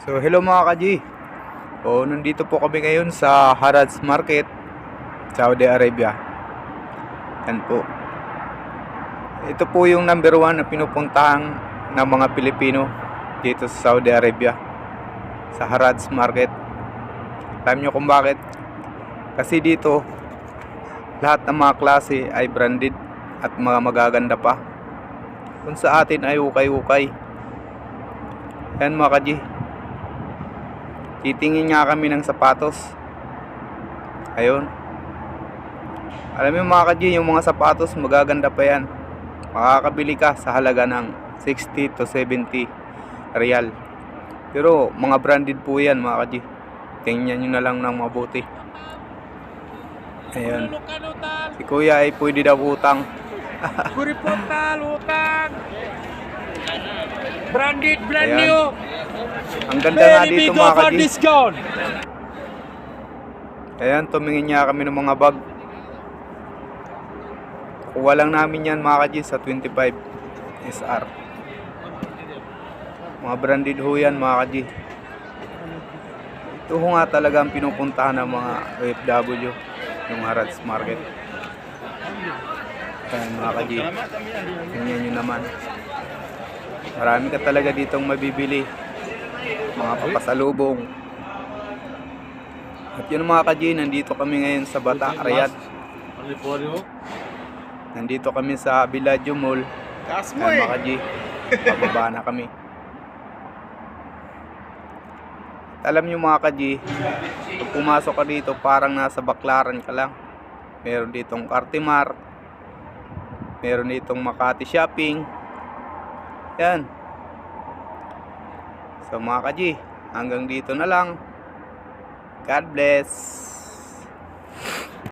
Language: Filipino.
So hello mga ka-G. Nandito po kami ngayon sa Harrods Market, Saudi Arabia. Yan po. Ito po yung number 1 na pinupuntahan ng mga Pilipino dito sa Saudi Arabia, sa Harrods Market. Alam nyo kung bakit? Kasi dito lahat ng mga klase ay branded at mga magaganda pa. Kung sa atin ay ukay-ukay. Yan mga ka-G. Titingin nga kami ng sapatos. Ayun. Alam mo mga ka-G, yung mga sapatos magaganda pa yan. Makakabili ka sa halaga ng 60 to 70 real. Pero mga branded po yan mga ka-G. Tingnan nyo na lang ng mabuti. Ayun. Si kuya ay pwede daw utang. Kuripotal, utang. Branded, brand Ayan. new. Ang ganda nga Very dito big mga offer ka-G. discount. Ayan, tumingin niya kami ng mga bag. Kuha lang namin yan mga ka-G sa 25 SR. Mga branded ho yan mga ka-G. Ito ho nga talaga ang pinupuntahan ng mga OFW, yung Harrods Market. Ayan mga ka-G. Tingnan nyo naman. Marami ka talaga ditong mabibili. Mga papasalubong. At yun mga ka-G, nandito kami ngayon sa Bata, Riyadh. Nandito kami sa Villaggio Mall. Ayan mga ka-G, pababa na kami. At alam nyo mga ka-G, pag pumasok ka dito parang nasa Baclaran ka lang. Meron ditong Cartimar, meron ditong Makati Shopping. Yan. So mga ka-G, hanggang dito na lang. God bless.